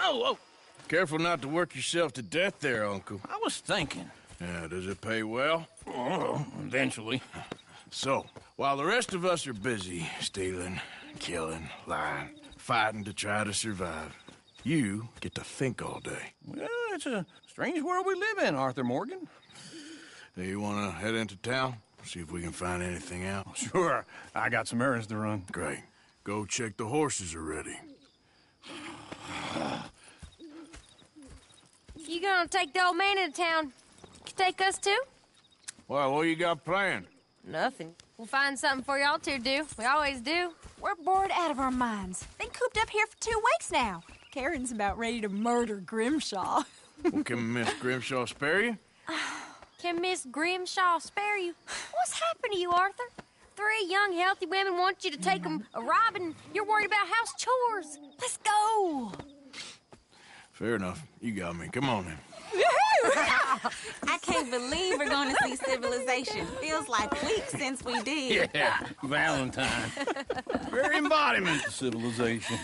Oh! Careful not to work yourself to death there, Uncle. I was thinking. Yeah, does it pay well? Oh, eventually. So, while the rest of us are busy stealing, killing, lying, fighting to try to survive, you get to think all day. Well, it's a strange world we live in, Arthur Morgan. Hey, you want to head into town? See if we can find anything out? Sure. I got some errands to run. Great. Go check the horses are ready. You gonna take the old man into town? You take us too? Well, what you got planned? Nothing. We'll find something for y'all to do. We always do. We're bored out of our minds. Been cooped up here for 2 weeks now. Karen's about ready to murder Grimshaw. Well, can Miss Grimshaw spare you? Can Miss Grimshaw spare you? What's happened to you, Arthur? 3 young, healthy women want you to take them a robbing. You're worried about house chores. Let's go. Fair enough. You got me. Come on then. I can't believe we're going to see civilization. Feels like weeks since we did. Yeah, Valentine. Very embodiment of civilization.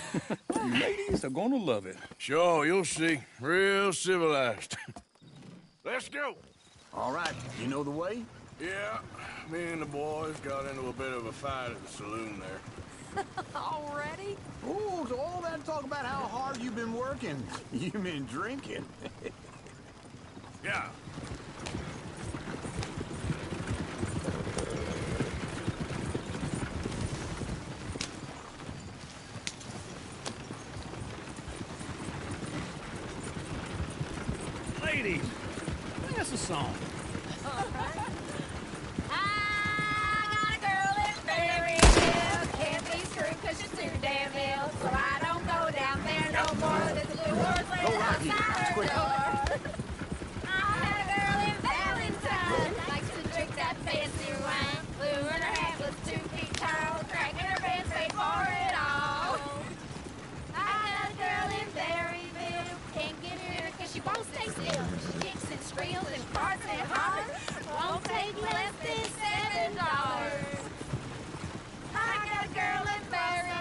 You ladies are gonna love it. Sure, you'll see. Real civilized. Let's go. All right, you know the way? Yeah, me and the boys got into a bit of a fight at the saloon there. Already? Oh, so all that talk about how hard you've been working. You've been drinking. Yeah. Ladies, sing us a song. So I don't go down there no more. There's a little horse laying outside her door. I had a girl in Valentine, likes to drink that fancy wine. Blue in her hat was 2 feet tall, cracking her pants paid for it all. I had a girl in Berryville, can't get her cause she won't stay still. She kicks and squeals and farts and hollers, won't take less than $7. I got a girl in Berryville.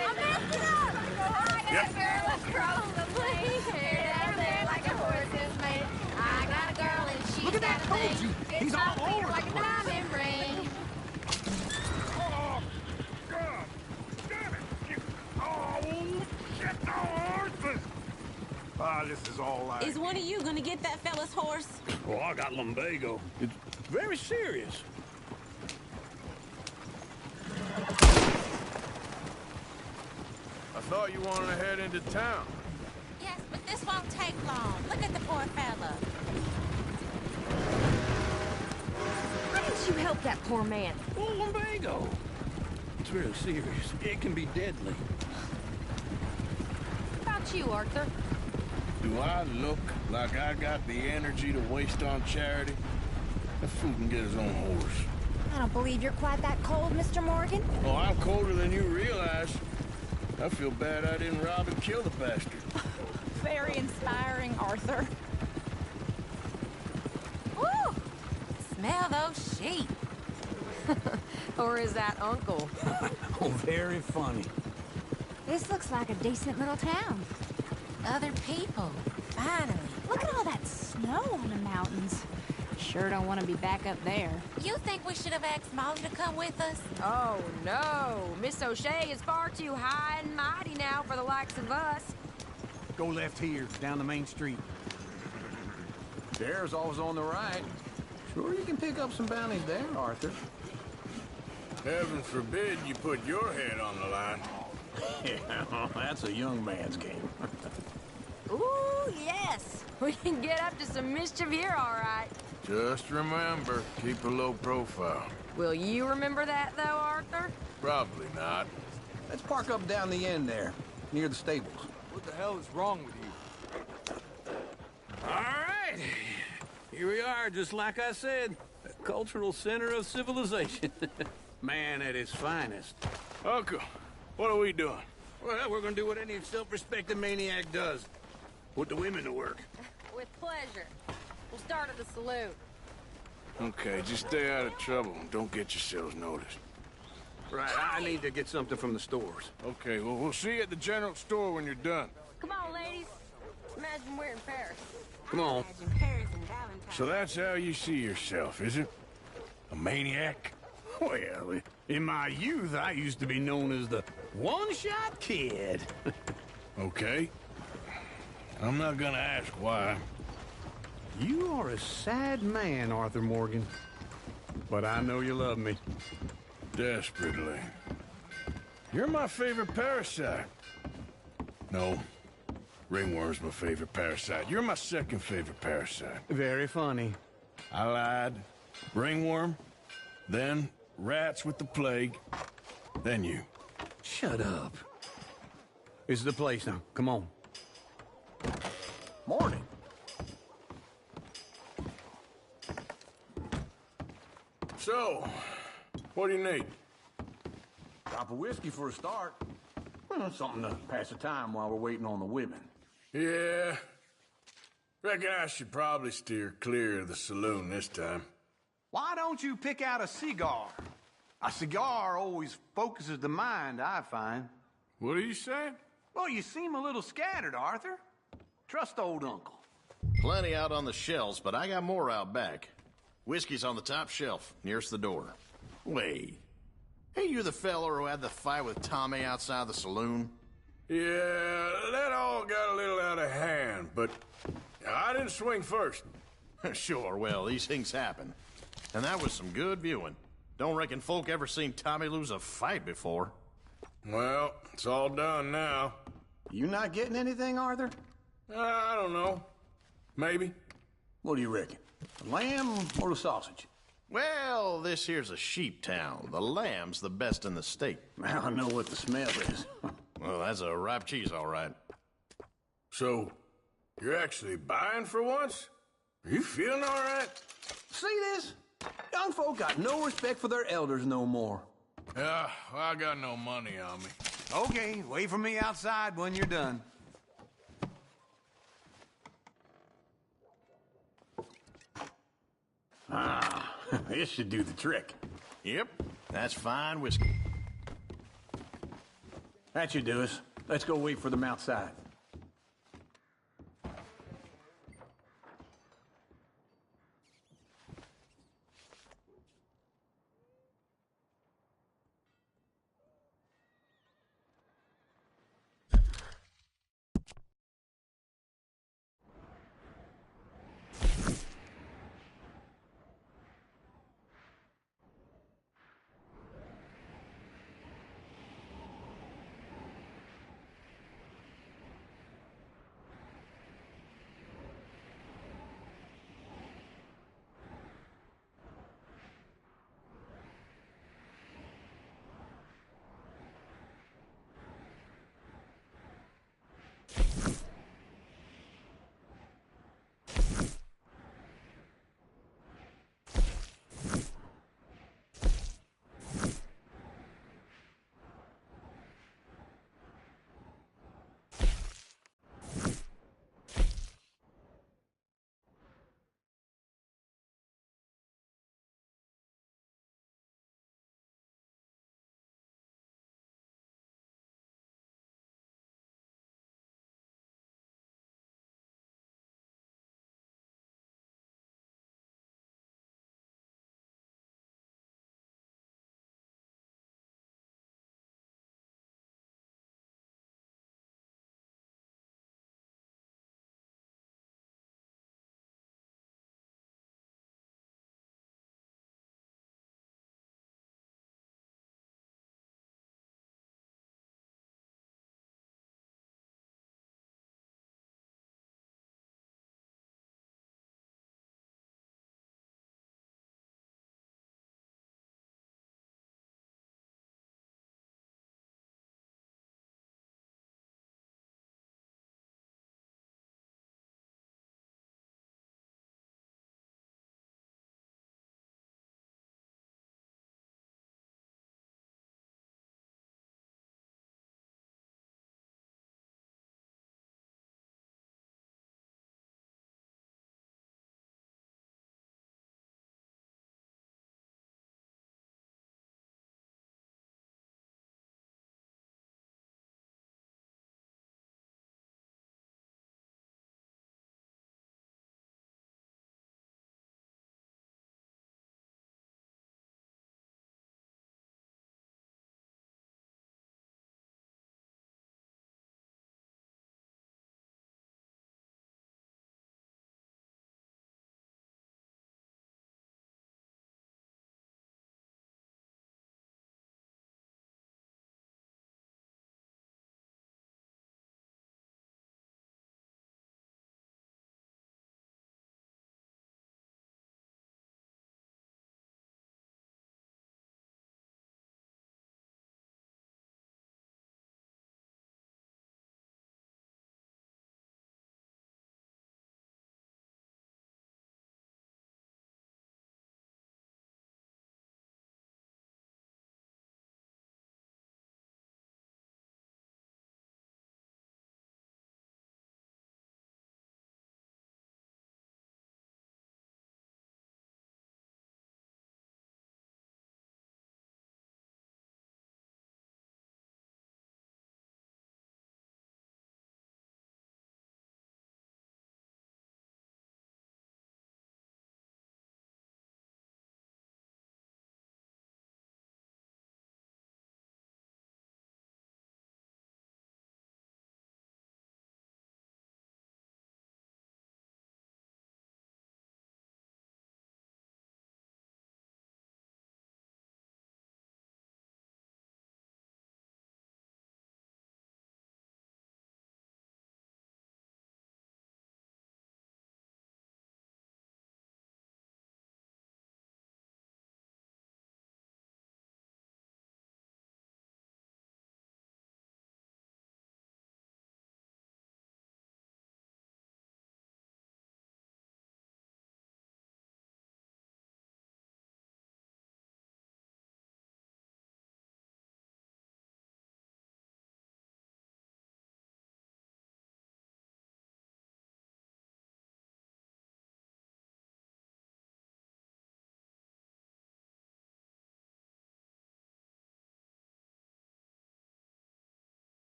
I'm messed up! I got a girl across the plain, hair down there like a horse's mane. I got a girl and she's Look at that, got a told thing. you. It's He's my all finger over like a the place. diamond ring. Oh, God! Damn it! Oh, shit, the horses! Ah, this is all right. Is one of you going to get that fella's horse? Oh, I got lumbago. It's very serious. I thought you wanted to head into town. Yes, but this won't take long. Look at the poor fella. Why didn't you help that poor man? Oh, lumbago. It's very serious. It can be deadly. What about you, Arthur? Do I look like I got the energy to waste on charity? That fool can get his own horse. I don't believe you're quite that cold, Mr. Morgan. Oh, I'm colder than you realize. I feel bad I didn't rob and kill the bastard. Very inspiring, Arthur. Ooh, smell those sheep. Or is that Uncle? Oh, very funny. This looks like a decent little town. Other people, finally. Look at all that snow on the mountains. Sure don't want to be back up there. You think we should have asked Mom to come with us? Oh, no. Miss O'Shea is far too high and mighty now for the likes of us. Go left here, down the main street. There's always on the right. Sure you can pick up some bounties there, Arthur. Heaven forbid you put your head on the line. Yeah, that's a young man's game. Ooh, yes. We can get up to some mischief here, all right. Just remember, keep a low profile. Will you remember that, though, Arthur? Probably not. Let's park up down the end there, near the stables. What the hell is wrong with you? All right. Here we are, just like I said. A cultural center of civilization. Man at its finest. Uncle, what are we doing? Well, we're gonna do what any self-respecting maniac does. Put the women to work. With pleasure. We'll start at the saloon. Okay, just stay out of trouble and don't get yourselves noticed. Right, I need to get something from the stores. Okay, well, we'll see you at the general store when you're done. Come on, ladies. Imagine we're in Paris. Come on. Imagine Paris and Valentine. So that's how you see yourself, is it? A maniac? Well, in my youth, I used to be known as the one-shot kid. Okay. I'm not gonna ask why. You are a sad man, Arthur Morgan. But I know you love me. Desperately. You're my favorite parasite. No. Ringworm's my favorite parasite. You're my second favorite parasite. Very funny. I lied. Ringworm, then rats with the plague, then you. Shut up. This is the place now. Come on. Morning. So, what do you need? Drop of whiskey for a start. Well, something to pass the time while we're waiting on the women. Yeah. Reckon I should probably steer clear of the saloon this time. Why don't you pick out a cigar? A cigar always focuses the mind, I find. What are you saying? Well, you seem a little scattered, Arthur. Trust old uncle. Plenty out on the shelves, but I got more out back. Whiskey's on the top shelf, nearest the door. Wait. Hey, you the feller who had the fight with Tommy outside the saloon? Yeah, that all got a little out of hand, but I didn't swing first. Sure, well, these things happen. And that was some good viewing. Don't reckon folk ever seen Tommy lose a fight before. Well, it's all done now. You not getting anything, Arthur? I don't know. Maybe. What do you reckon? The lamb or the sausage? Well, this here's a sheep town. The lamb's the best in the state. Now I know what the smell is. Well, that's a ripe cheese, all right. So, you're actually buying for once? Are you feeling all right? See this? Young folk got no respect for their elders no more. Yeah, well, I got no money on me. Okay, wait for me outside when you're done. Ah, this should do the trick. Yep, that's fine whiskey. That should do us. Let's go wait for them outside.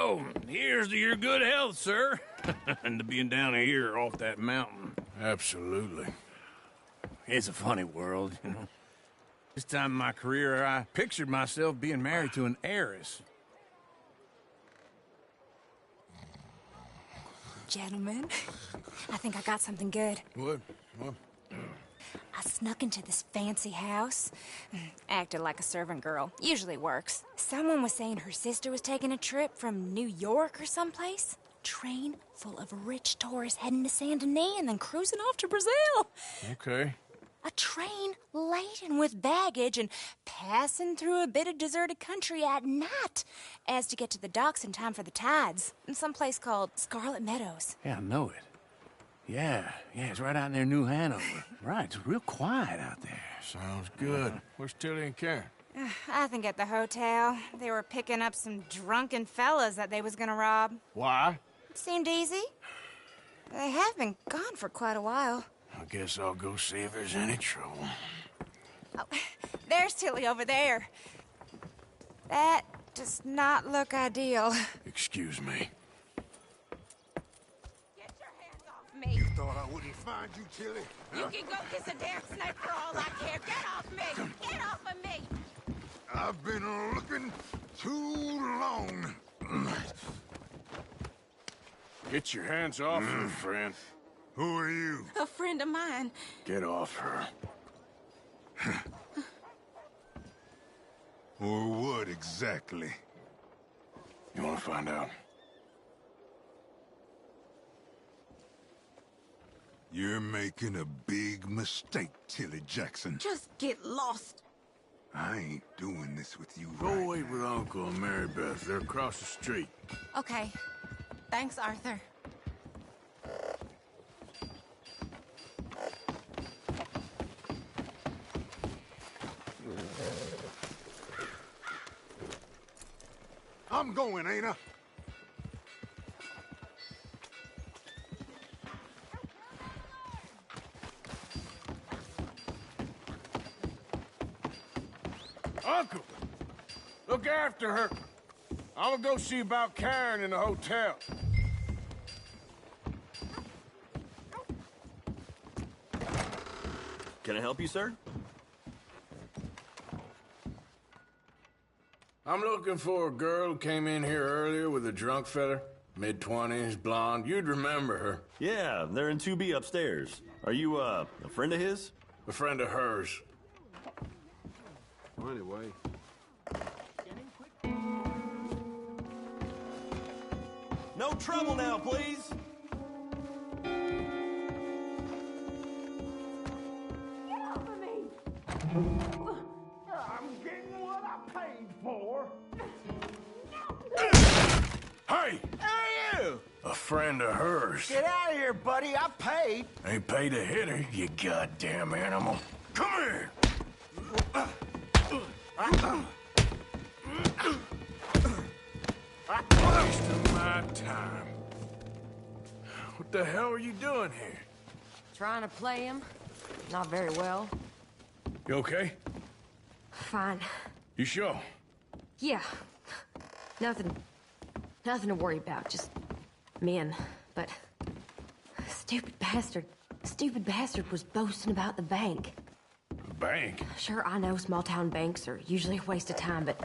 Oh, here's to your good health, sir. And to being down here off that mountain. Absolutely. It's a funny world, you know. This time in my career, I pictured myself being married to an heiress. Gentlemen, I think I got something good. What? I snuck into this fancy house. Acted like a servant girl. Usually works. Someone was saying her sister was taking a trip from New York or someplace. Train full of rich tourists heading to Saint Denis and then cruising off to Brazil. Okay. A train laden with baggage and passing through a bit of deserted country at night as to get to the docks in time for the tides in some place called Scarlet Meadows. Yeah, I know it. Yeah, it's right out near New Hanover. Right, it's real quiet out there. Sounds good. Where's Tilly and Karen? I think at the hotel. They were picking up some drunken fellas that they was gonna rob. Why? It seemed easy. They have been gone for quite a while. I guess I'll go see if there's any trouble. Oh, there's Tilly over there. That does not look ideal. Excuse me. Get your hands off me. You thought I wouldn't find you, Tilly? You can go kiss a damn snake for all I care. Get off me! Get off of me! I've been looking too long. Get your hands off her, friend. Who are you? A friend of mine. Get off her. Or what exactly? You want to find out? You're making a big mistake, Tilly Jackson. Just get lost. I ain't doing this with you Go right wait with Uncle and Mary Beth. They're across the street. Okay. Thanks, Arthur. I'm going, ain't I? Uncle! Look after her. I'm gonna go see about Karen in the hotel. Can I help you, sir? I'm looking for a girl who came in here earlier with a drunk fella. Mid-20s, blonde. You'd remember her. Yeah, they're in 2B upstairs. Are you, a friend of his? A friend of hers. Well, anyway. No trouble now, please. I'm getting what I paid for. Hey! Hey, you! A friend of hers. Get out of here, buddy. I paid. Ain't paid to hit her, you goddamn animal. Come here! Wasting my time. What the hell are you doing here? Trying to play him. Not very well. You okay? Fine. You sure? Yeah. Nothing to worry about. Just men. But stupid bastard was boasting about the bank. The bank? Sure, I know small town banks are usually a waste of time, but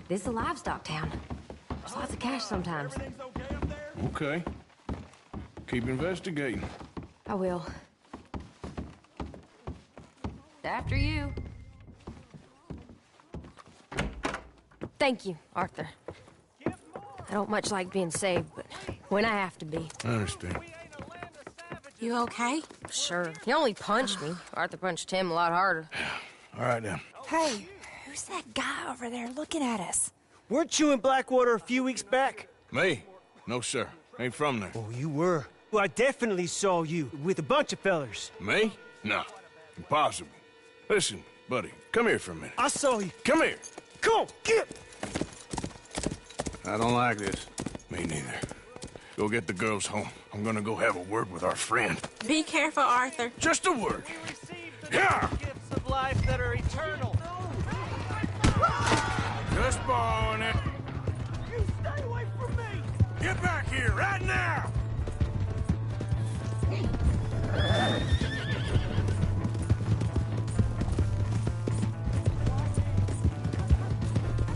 this is a livestock town. There's lots of cash sometimes. Okay. Keep investigating. I will. After you. Thank you, Arthur. I don't much like being saved, but when I have to be. I understand. You okay? Sure. He only punched me. Arthur punched him a lot harder. All right, then. Hey, who's that guy over there looking at us? Weren't you in Blackwater a few weeks back? Me? No, sir. Ain't from there. Oh, you were. Well, I definitely saw you with a bunch of fellers. Me? No. Impossible. Listen, buddy, come here for a minute. I saw you. Come here. Come on, get! I don't like this. Me neither. Go get the girls home. I'm gonna go have a word with our friend. Be careful, Arthur. Just a word. Yeah! Gifts of life that are eternal. Just borrowing it. You stay away from me! Get back here, right now!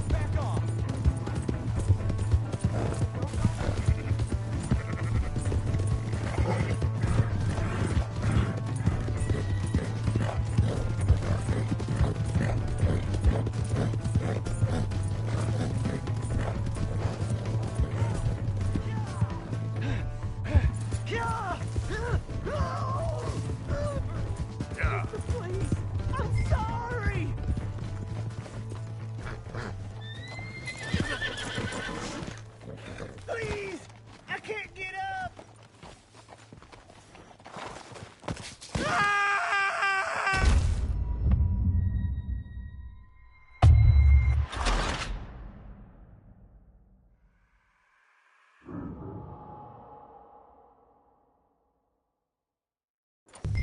Back off! Please, I'm sorry! Please! I can't get up!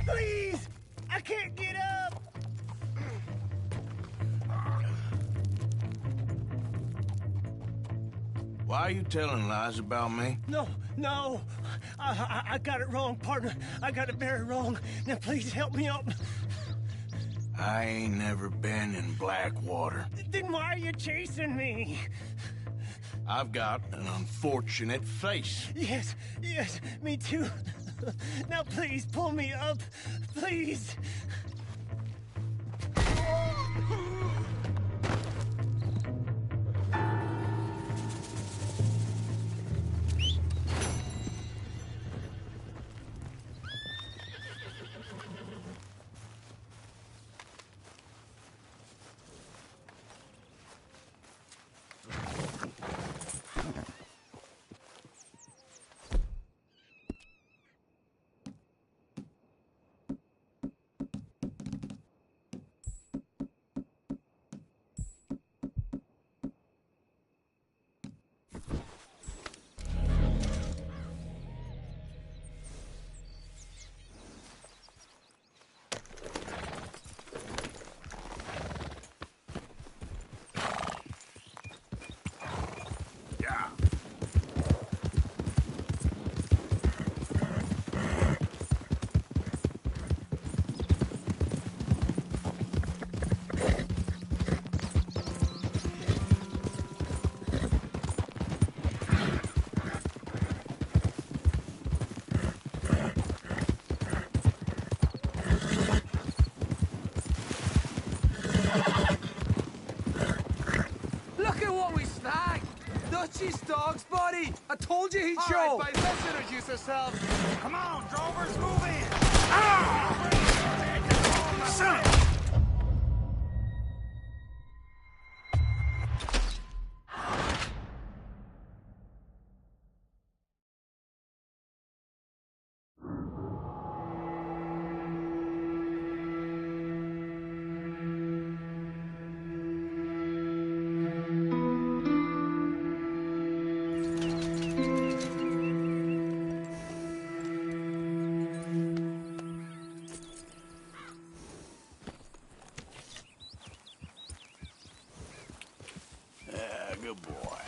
Please! I can't get up! Why are you telling lies about me? No. I got it wrong, partner. I got it very wrong. Now please help me up. I ain't never been in Blackwater. Then why are you chasing me? I've got an unfortunate face. Yes, me too. Now please pull me up. Please. Dutchie's dog's buddy! I told you he'd show! All right, buddy, let's introduce ourselves. Come on, drovers, move in! Son of a- Good boy.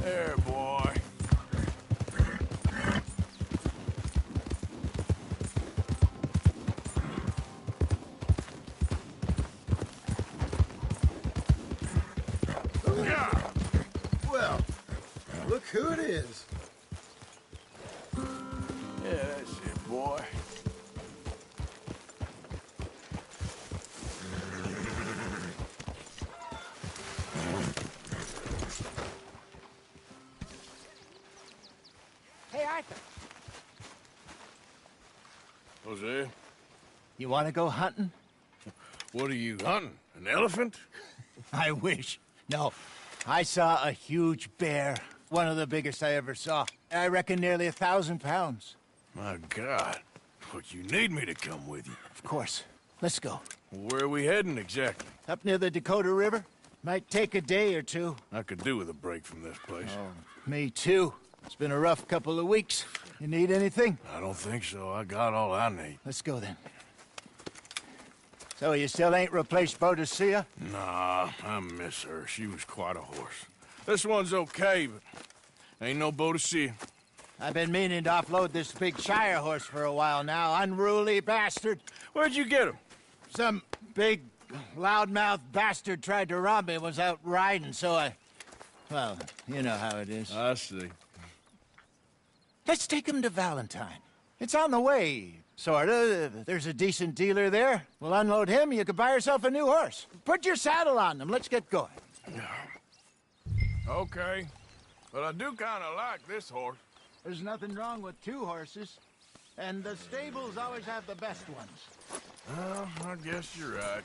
There, boy. who it is. Yeah, that's it, boy. Hey, Arthur. Jose? You want to go hunting? What are you hunting? An elephant? I wish. No. I saw a huge bear. One of the biggest I ever saw. I reckon nearly 1,000 pounds. My God. But you need me to come with you. Of course. Let's go. Where are we heading exactly? Up near the Dakota River. Might take a day or two. I could do with a break from this place. Oh, me too. It's been a rough couple of weeks. You need anything? I don't think so. I got all I need. Let's go then. So you still ain't replaced Boadicea? Nah, I miss her. She was quite a horse. This one's okay, but ain't no Boadicea. I've been meaning to offload this big Shire horse for a while now. Unruly bastard. Where'd you get him? Some big, loudmouth bastard tried to rob me, was out riding, so I... Well, you know how it is. I see. Let's take him to Valentine. It's on the way, sorta. There's a decent dealer there. We'll unload him, you could buy yourself a new horse. Put your saddle on them, let's get going. Okay. But I do kind of like this horse. There's nothing wrong with two horses. And the stables always have the best ones. Well, I guess you're right.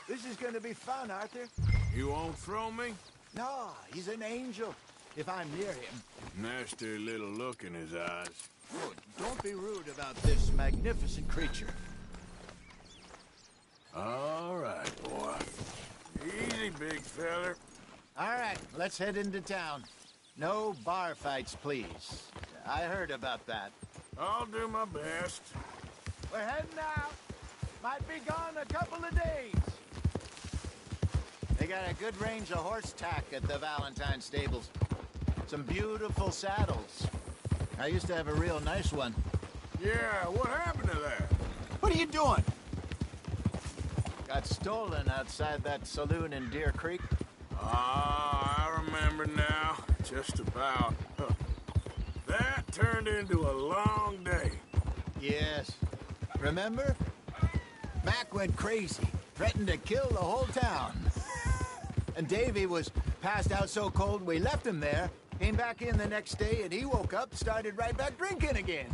This is gonna be fun, Arthur. You won't throw me? No, he's an angel. If I'm near him. Nasty little look in his eyes. Oh, don't be rude about this magnificent creature. All right, boy. Easy, big feller. All right, let's head into town. No bar fights, please. I heard about that. I'll do my best. We're heading out. Might be gone a couple of days. They got a good range of horse tack at the Valentine stables. Some beautiful saddles. I used to have a real nice one. Yeah, what happened to that? What are you doing? Got stolen outside that saloon in Deer Creek. Ah, I remember now. Just about. Huh. That turned into a long day. Yes. Remember? Mac went crazy. Threatened to kill the whole town. And Davy was passed out so cold we left him there. Came back in the next day and he woke up, started right back drinking again.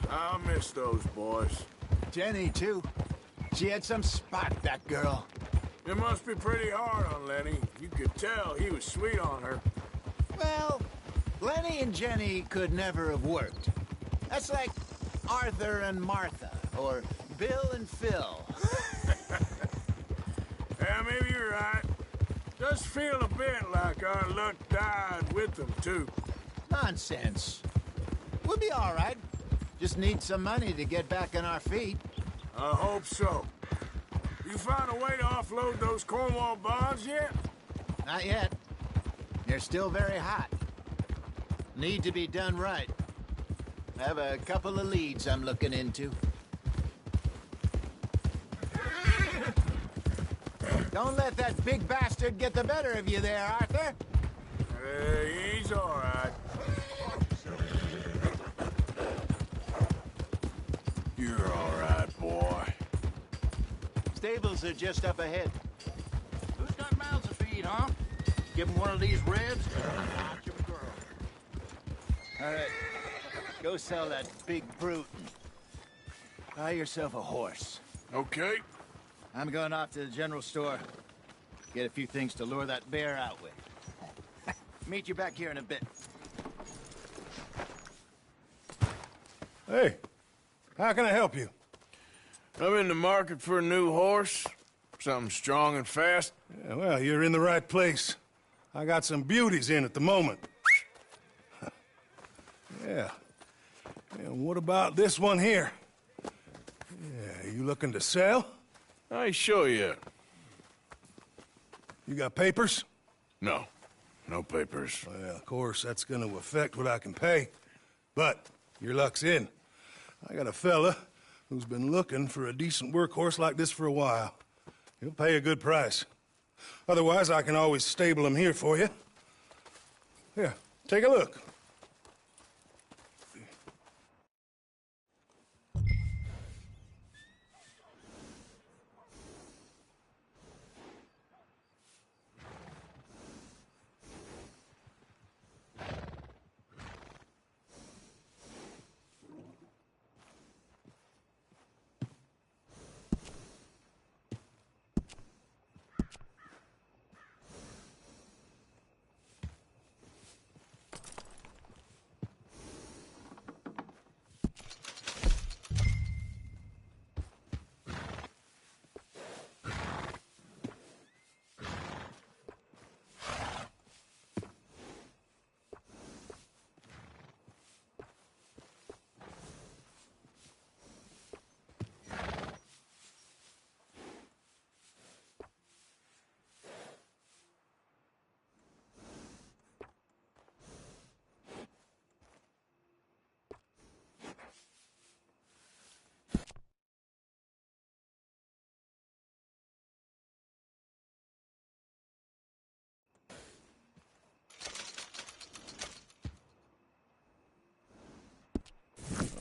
I'll miss those boys. Jenny, too. She had some spot, that girl. It must be pretty hard on Lenny. You could tell he was sweet on her. Well, Lenny and Jenny could never have worked. That's like Arthur and Martha, or Bill and Phil. Yeah, maybe you're right. Does feel a bit like our luck died with them, too. Nonsense. We'll be all right. Just need some money to get back on our feet. I hope so. You find a way to offload those Cornwall bonds yet? Not yet. They're still very hot. Need to be done right. I have a couple of leads I'm looking into. Don't let that big bastard get the better of you there, Arthur. He's all right. You're all right, boy. Stables are just up ahead. Who's got mouths to feed, huh? Give him one of these ribs. All right. Go sell that big brute. Buy yourself a horse. Okay. I'm going off to the general store. Get a few things to lure that bear out with. Meet you back here in a bit. Hey, how can I help you? I'm in the market for a new horse. Something strong and fast. Yeah, well, you're in the right place. I got some beauties in at the moment. Yeah. And what about this one here? Yeah, you looking to sell? I ain't sure yet. You got papers? No. No papers. Well, of course, that's gonna affect what I can pay. But your luck's in. I got a fella who's been looking for a decent workhorse like this for a while. He'll pay a good price. Otherwise, I can always stable him here for you. Here, take a look.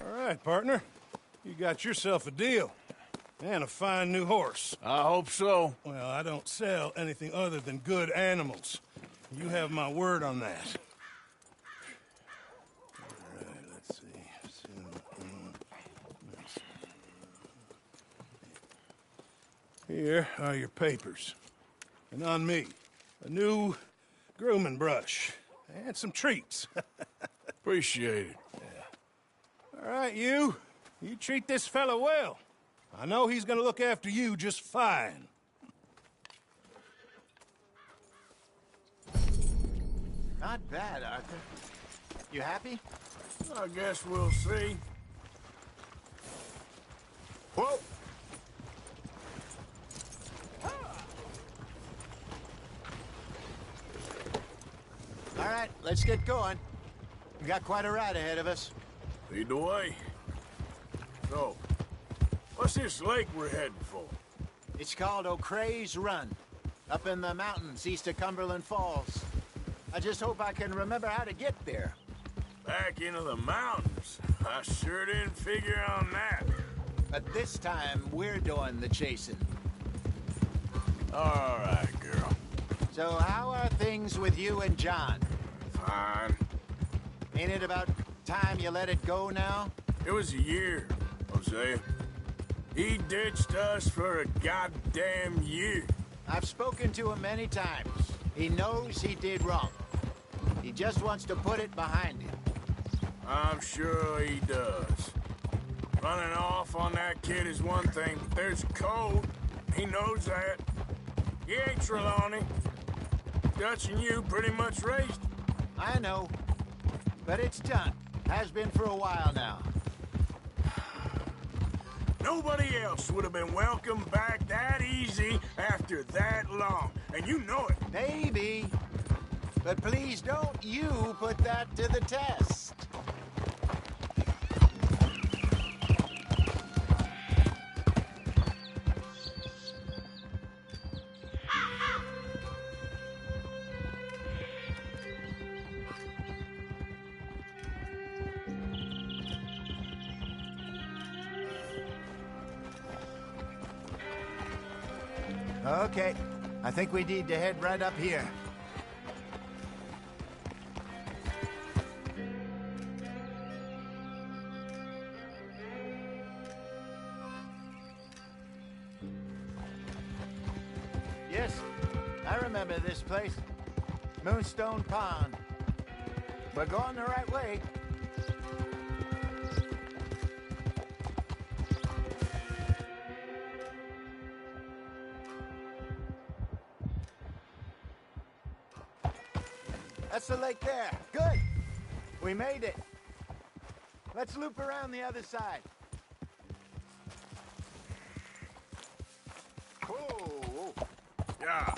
All right, partner. You got yourself a deal. And a fine new horse. I hope so. Well, I don't sell anything other than good animals. You have my word on that. All right, let's see. Here are your papers. And on me, a new grooming brush. And some treats. Appreciate it. All right, you treat this fella well. I know he's gonna look after you just fine. Not bad, Arthur. You happy? I guess we'll see. Whoa! All right, let's get going. We got quite a ride ahead of us. Lead the way. So, what's this lake we're heading for? It's called O'Creagh's Run, up in the mountains east of Cumberland Falls. I just hope I can remember how to get there. Back into the mountains? I sure didn't figure on that. But this time, we're doing the chasing. All right, girl. So how are things with you and John? Fine. Ain't it about time you let it go now? It was a year, Hosea. He ditched us for a goddamn year. I've spoken to him many times. He knows he did wrong. He just wants to put it behind him. I'm sure he does. Running off on that kid is one thing, but there's code. He knows that. He ain't Trelawney. Dutch and you pretty much raised him. I know. But it's done. Has been for a while now. Nobody else would have been welcomed back that easy after that long. And you know it. Maybe. But please don't you put that to the test. Okay, I think we need to head right up here. Yes, I remember this place. Moonstone Pond. We're going the right way. That's the lake there. Good. We made it. Let's loop around the other side. Oh. Yeah.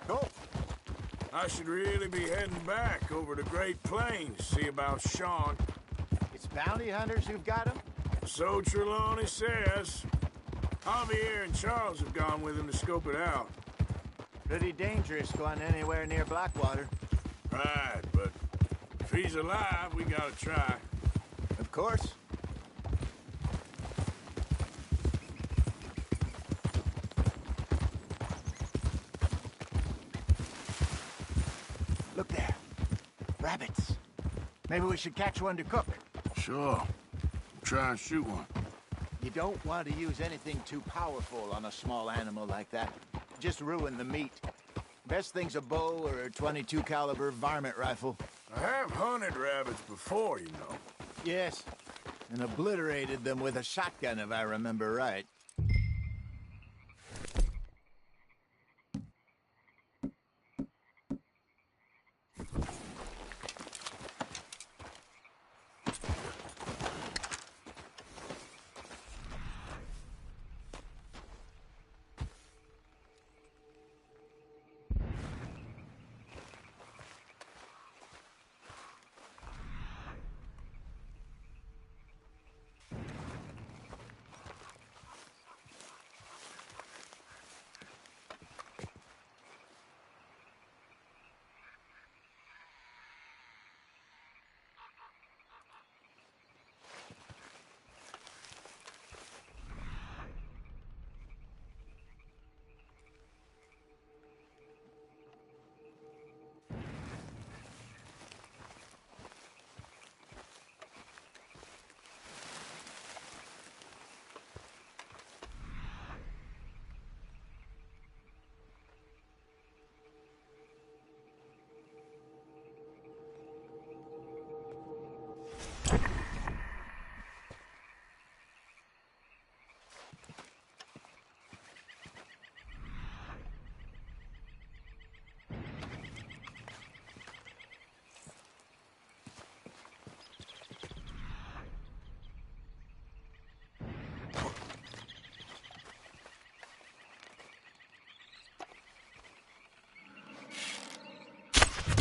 Go. I should really be heading back over the Great Plains, see about Sean. It's bounty hunters who've got him? So Trelawney says. Javier and Charles have gone with him to scope it out. Pretty dangerous going anywhere near Blackwater. Right, but if he's alive, we gotta try. Of course. Look there. Rabbits. Maybe we should catch one to cook. Sure. Try and shoot one. You don't want to use anything too powerful on a small animal like that. Just ruin the meat. Best thing's a bow or a .22 caliber varmint rifle. I have hunted rabbits before, you know. Yes, and obliterated them with a shotgun, if I remember right.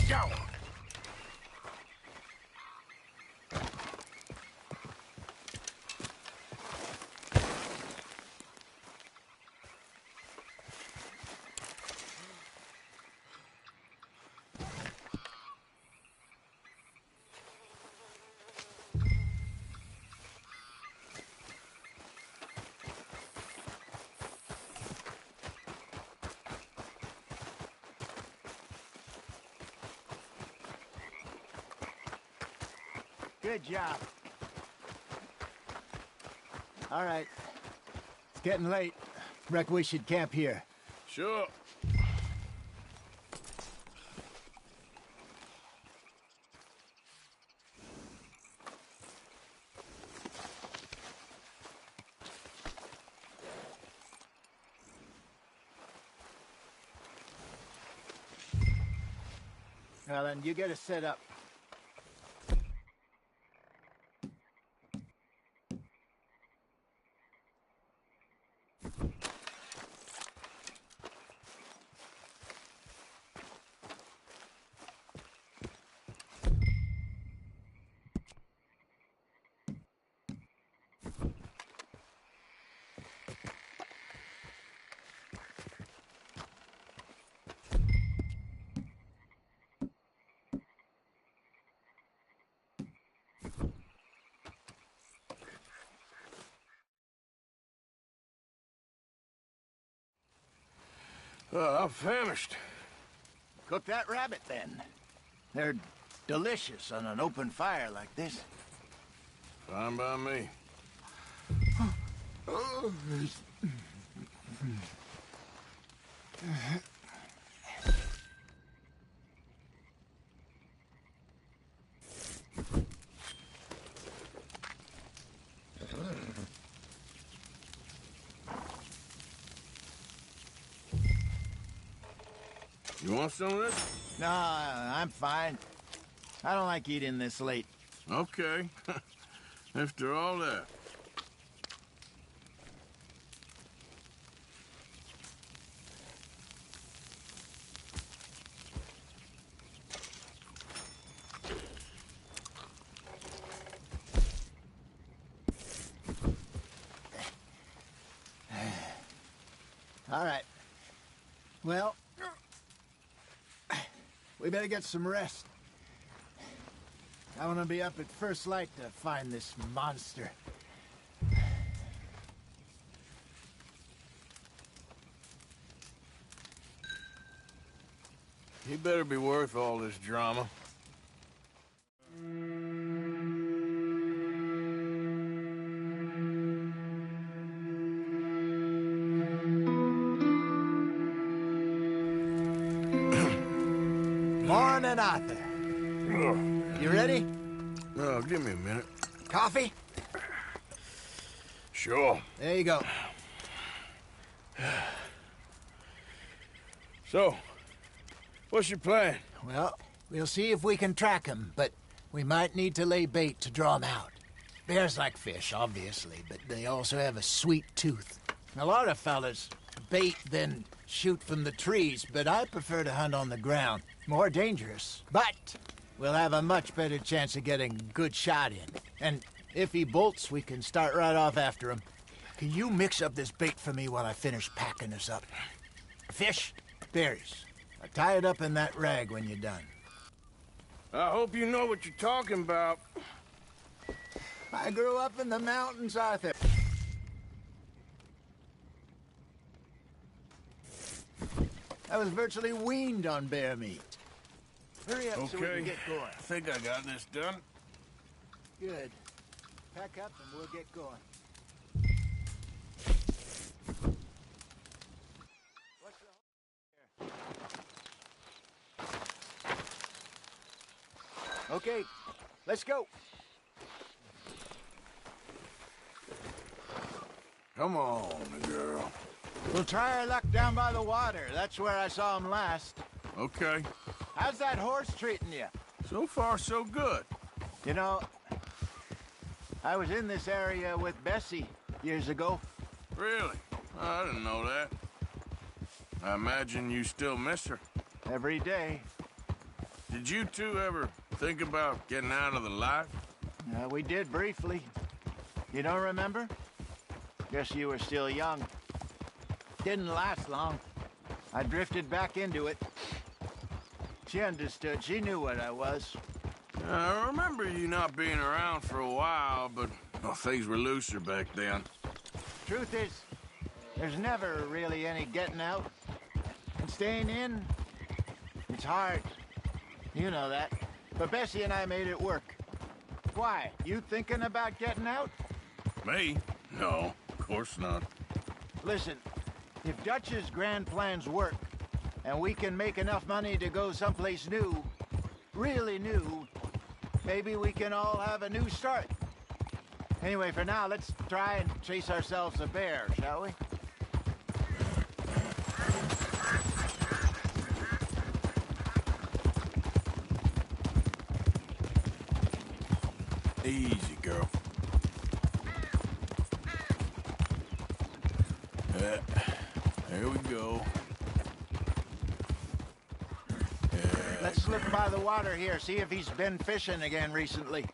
Go! Good job. All right. It's getting late. Reckon we should camp here. Sure. Well, then you get us set up. I'm famished. Cook that rabbit, then. They're delicious on an open fire like this. Fine by me. You want some of this? No, I'm fine. I don't like eating this late. Okay. After all that. Well, we better get some rest. I want to be up at first light to find this monster. He better be worth all this drama. Morning, Arthur. You ready? Oh, give me a minute. Coffee? Sure. There you go. So, what's your plan? Well, we'll see if we can track him, but we might need to lay bait to draw him out. Bears like fish, obviously, but they also have a sweet tooth. A lot of fellas bait, then shoot from the trees, but I prefer to hunt on the ground. More dangerous, but we'll have a much better chance of getting a good shot in. And if he bolts, we can start right off after him. Can you mix up this bait for me while I finish packing this up? Fish, berries. I'll tie it up in that rag when you're done. I hope you know what you're talking about. I grew up in the mountains, Arthur. I was virtually weaned on bear meat. Hurry up so we can get going. I think I got this done. Good. Pack up and we'll get going. Okay, let's go. Come on, girl. We'll try our luck down by the water. That's where I saw him last. Okay. How's that horse treating you? So far, so good. You know, I was in this area with Bessie years ago. Really? Oh, I didn't know that. I imagine you still miss her. Every day. Did you two ever think about getting out of the life? We did briefly. You don't remember? Guess you were still young. Didn't last long. I drifted back into it. She understood. She knew what I was. I remember you not being around for a while, but well, things were looser back then. Truth is, there's never really any getting out. And staying in, it's hard. You know that. But Bessie and I made it work. Why? You thinking about getting out? Me? No, of course not. Listen, if Dutch's grand plans work, and we can make enough money to go someplace new, really new, maybe we can all have a new start. Anyway, for now, let's try and chase ourselves a bear, shall we? Easy, girl. There we go. Let's slip by the water here, see if he's been fishing again recently.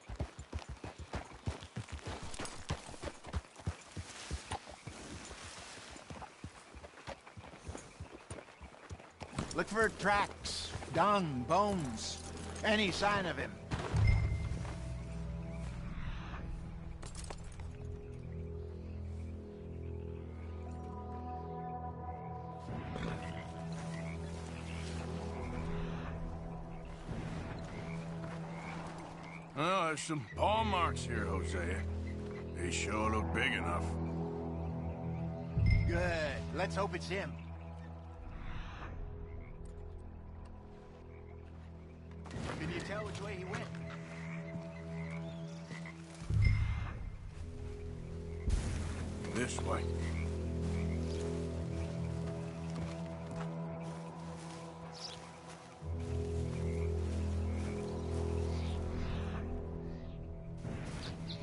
Look for tracks, dung, bones, any sign of him. Well, there's some paw marks here, Hosea. They sure look big enough. Good. Let's hope it's him. Can you tell which way he went? This way.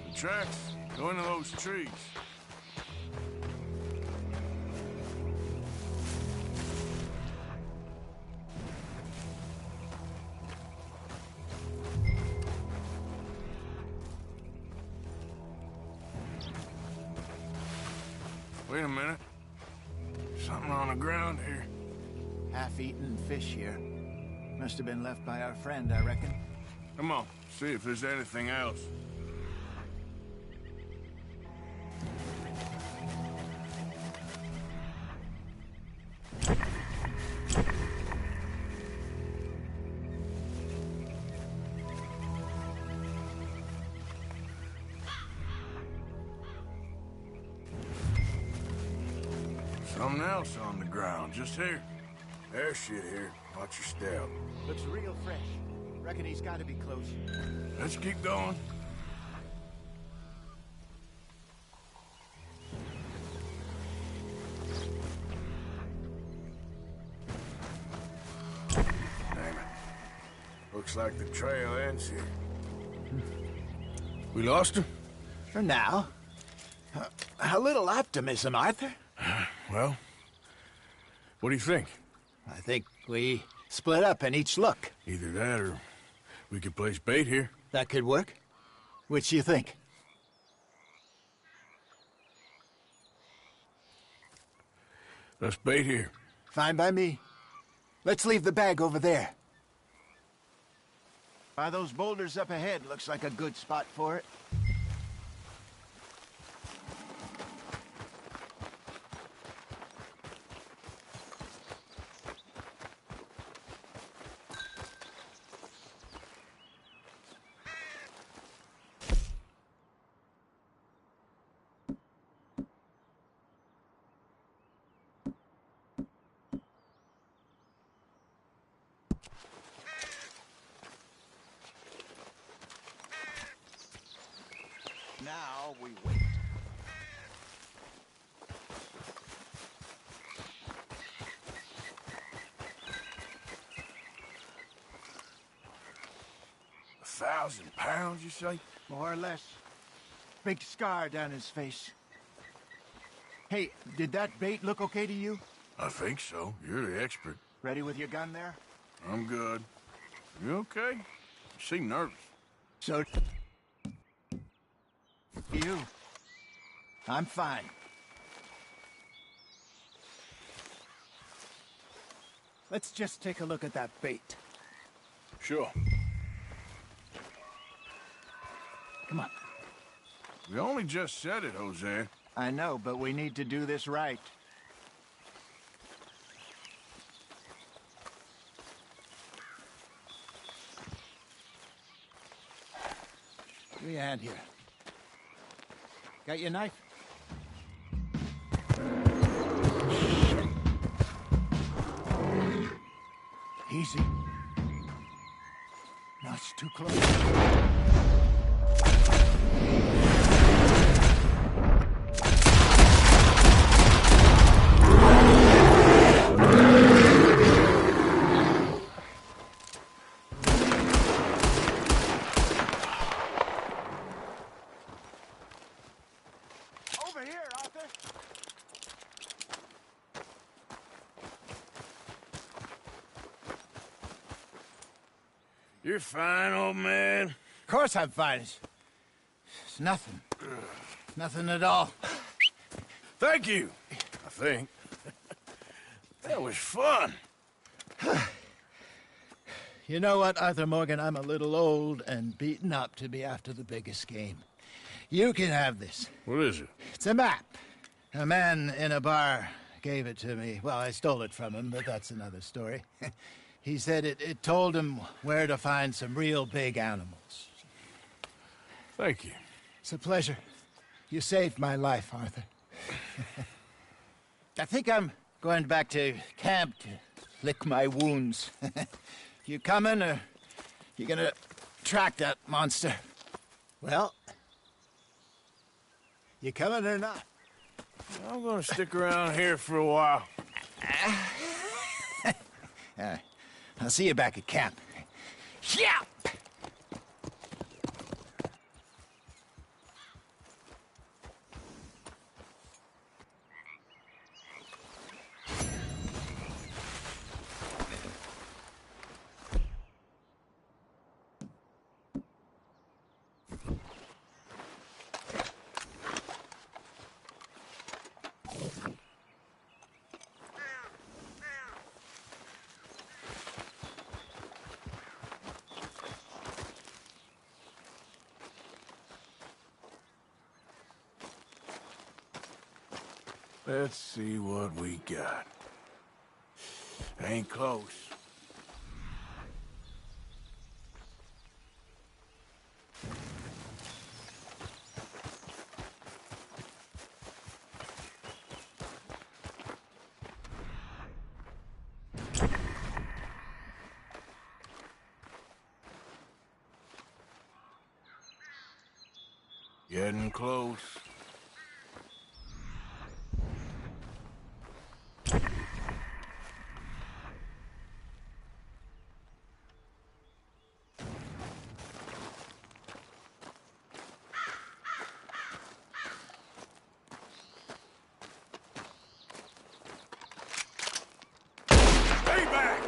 The tracks go into those trees. Wait a minute. Something on the ground here. half-eaten fish here. Must have been left by our friend, I reckon. Come on, see if there's anything else. Something else on the ground, just here. There's shit here. Watch your step. Looks real fresh. Reckon he's got to be close. Let's keep going. Damn it. Looks like the trail ends here. We lost him? For now. A little optimism, Arthur. Well, what do you think? I think we split up and each look. Either that or we could place bait here. That could work. Which do you think? Let's bait here. Fine by me. Let's leave the bag over there. By those boulders up ahead, looks like a good spot for it. Now we wait. £1,000, you say? More or less. Big scar down his face. Hey, did that bait look okay to you? I think so. You're the expert. Ready with your gun there? I'm good. You okay? You seem nervous. So... you. I'm fine. Let's just take a look at that bait. Sure. Come on. We only just said it, Jose. I know, but we need to do this right. Give me a hand here. Got your knife? Easy. No, it's too close. You're fine, old man. Of course I'm fine. It's nothing. Nothing at all. Thank you, I think. That was fun. You know what, Arthur Morgan? I'm a little old and beaten up to be after the biggest game. You can have this. What is it? It's a map. A man in a bar gave it to me. Well, I stole it from him, but that's another story. He said it told him where to find some real big animals. Thank you. It's a pleasure. You saved my life, Arthur. I think I'm going back to camp to lick my wounds. You coming, or you gonna track that monster? Well, you coming or not? I'm gonna stick around here for a while. I'll see you back at camp. Yeah! Let's see what we got. Ain't close. Getting close. Stay back!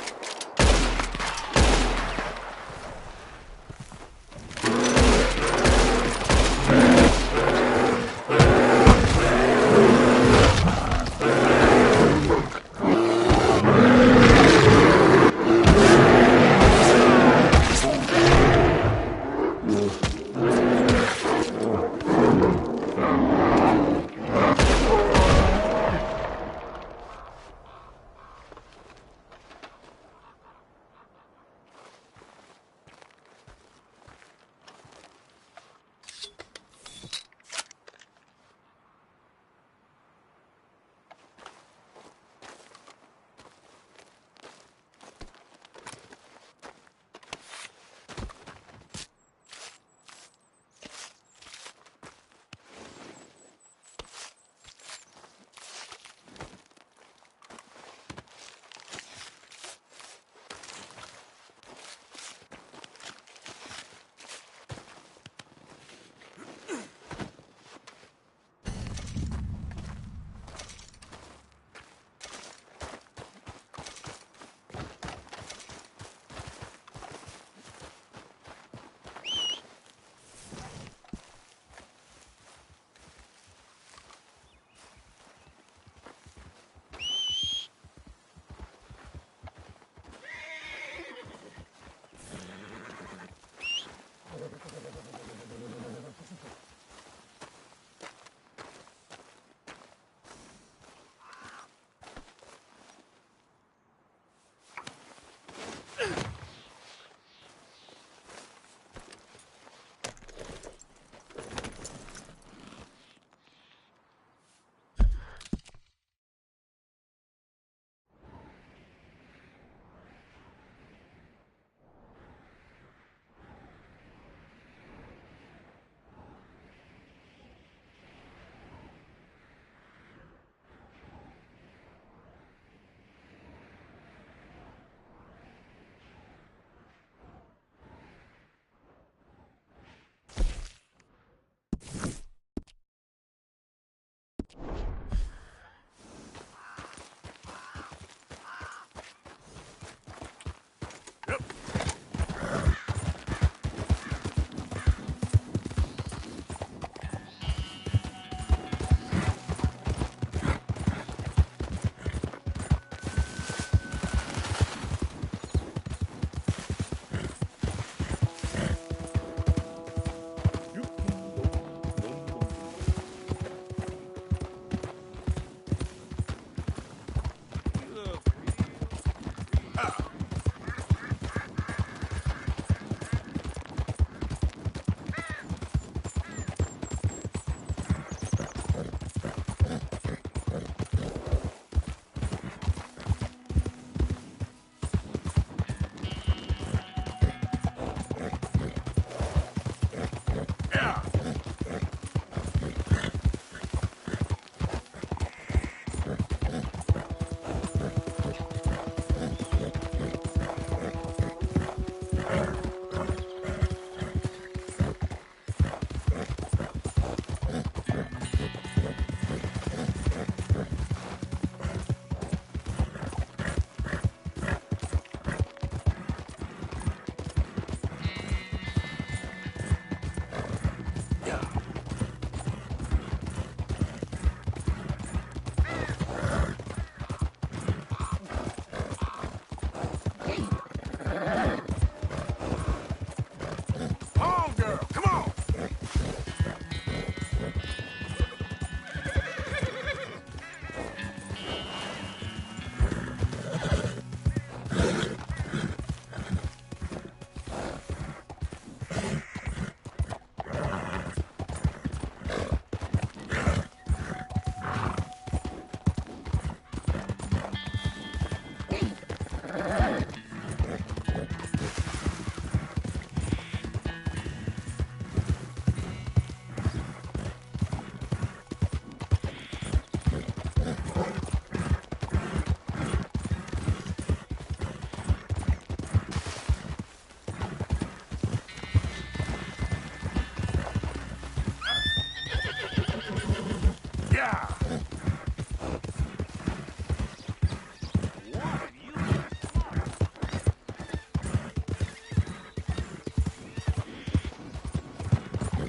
Yeah!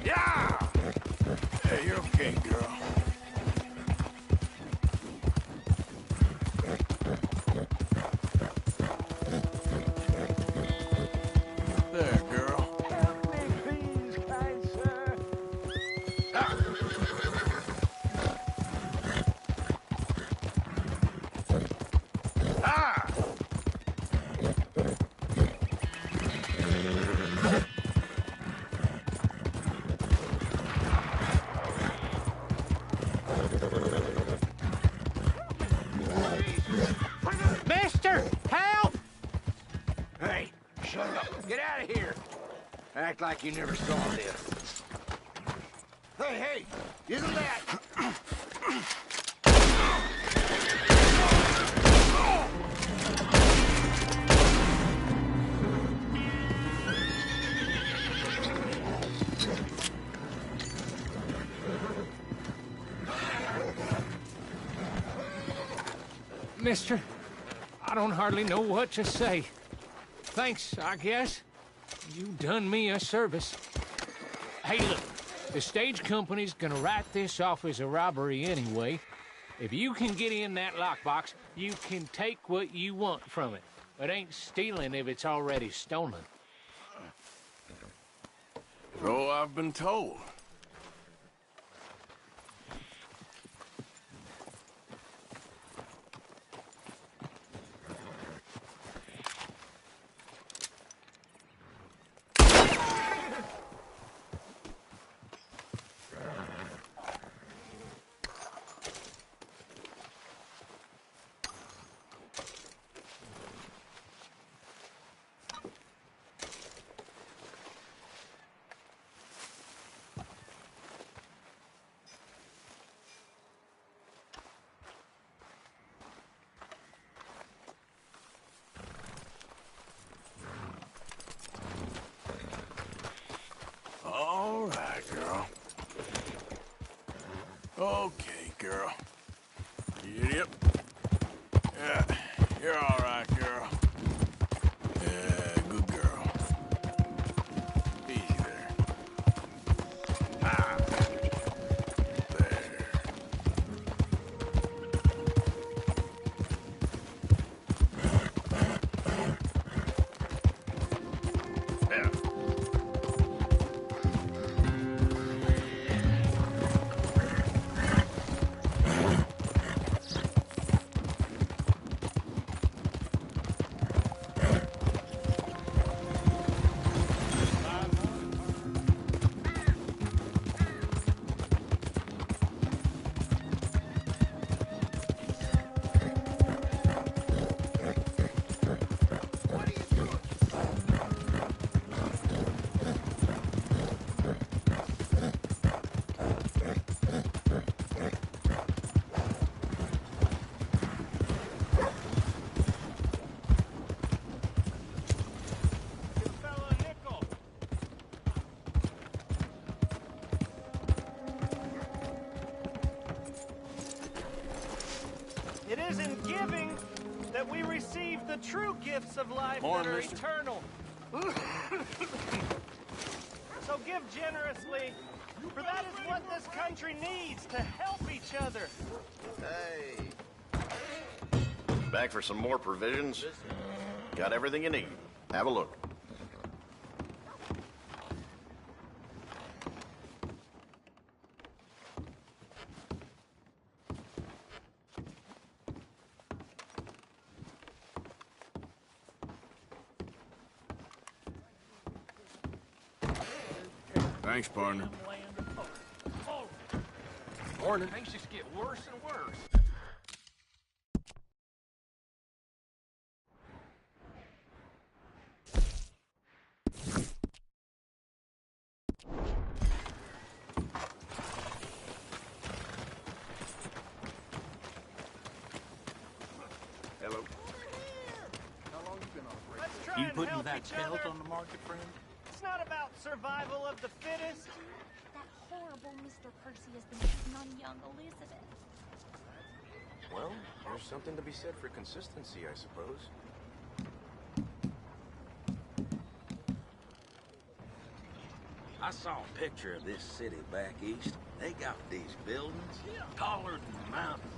Yeah! Hey, you're okay, girl. There, girl. Help me, please, kind sir. Ah! Mister, help! Hey, shut up. Get out of here. Act like you never saw this. Hey, isn't that... Mister, I don't hardly know what to say. Thanks, I guess. You done me a service. Hey, look, the stage company's gonna write this off as a robbery anyway. If you can get in that lockbox, you can take what you want from it. It ain't stealing if it's already stolen. So I've been told. All right, girl. Okay, girl. Yep. Yeah, you're all right, girl. Yeah, good girl. Easy there. Ah. There. Yeah. It is in giving that we receive the true gifts of life Morning, that are mister. eternal. So give generously, for that is what this country needs, to help each other. Hey. Back for some more provisions? Got everything you need. Have a look. Thanks, partner. Morning. Things just get worse and worse. Hello. How long you been operating? Let's try You and putting help that each belt other. on the market, friend? It's not about survival of the fittest. That horrible asshole Mr. Percy has been cheating on young Elizabeth. Well, there's something to be said for consistency, I suppose. I saw a picture of this city back east. They got these buildings taller than mountains.